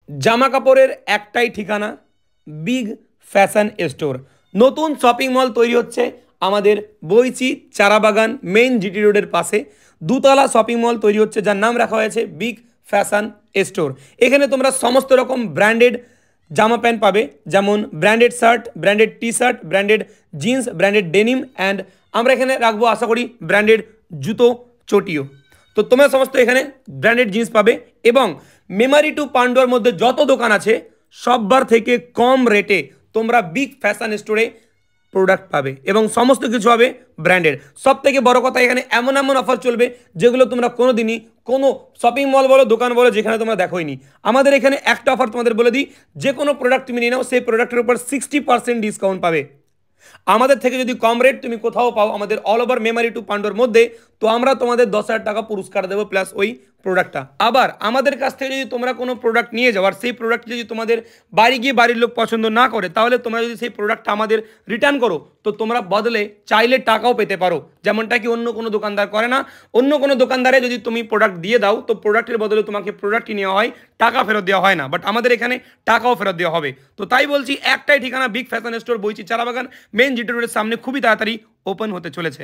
জামা কাপড়ের একটাই ঠিকানা, বিগ ফ্যাশন স্টোর। নতুন শপিং মল তৈরি হচ্ছে আমাদের বইচি চারাবাগান মেইন জিটি রোডের পাশে। দুতলা শপিং মল তৈরি হচ্ছে, যার নাম রাখা হয়েছে বিগ ফ্যাশন স্টোর। এখানে তোমরা সমস্ত রকম ব্র্যান্ডেড জামা প্যান্ট পাবে, যেমন branded shirt, branded T shirt, branded jeans, branded denim, and আমরা এখানে রাখবো আশা করি ব্র্যান্ডেড জুতো চটিও। তো তোমরা সমস্ত এখানে ব্র্যান্ডেড জিনিস পাবে এবং মেমারি টু পান্ডুয়ার মধ্যে যত দোকান আছে সববার থেকে কম রেটে তোমরা বিগ ফ্যাশন স্টোরে প্রোডাক্ট পাবে এবং সমস্ত কিছু হবে ব্র্যান্ডেড। সব থেকে বড় কথা, এখানে এমন এমন অফার চলবে যেগুলো তোমরা কোনো দিনই কোনো শপিং মল বলো, দোকান বলো, যেখানে তোমরা দেখোইনি। আমাদের এখানে একটা অফার তোমাদের বলে দিই, যে কোনো প্রোডাক্ট তুমি নিয়ে নাও সেই প্রোডাক্টের উপর 60% ডিসকাউন্ট পাবে। আমাদের থেকে যদি কম রেট তুমি কোথাও পাও আমাদের অল ওভার মেমারি টু পান্ডুর মধ্যে, তো আমরা তোমাদের 10,000 টাকা পুরস্কার দেবো প্লাস ওই প্রোডাক্টটা। আবার আমাদের কাছ থেকে যদি তোমরা কোনো প্রোডাক্ট নিয়ে যাও আর সেই প্রোডাক্ট যদি তোমাদের বাড়ি গিয়ে বাড়ির লোক পছন্দ না করে, তাহলে তোমরা যদি সেই প্রোডাক্টটা আমাদের রিটার্ন করো, তো তোমরা বদলে চাইলে টাকাও পেতে পারো, যেমনটা কি অন্য কোনো দোকানদার করে না। অন্য কোনো দোকানদারে যদি তুমি প্রোডাক্ট দিয়ে দাও, তো প্রোডাক্টের বদলে তোমাকে প্রোডাক্টই নেওয়া হয়, টাকা ফেরত দেওয়া হয় না। বাট আমাদের এখানে টাকাও ফেরত দেওয়া হবে। তো তাই বলছি, একটাই ঠিকানা big fashion store, Boinchi Charabagan main GT রোডের সামনে, খুবই তাড়াতাড়ি ওপেন হতে চলেছে।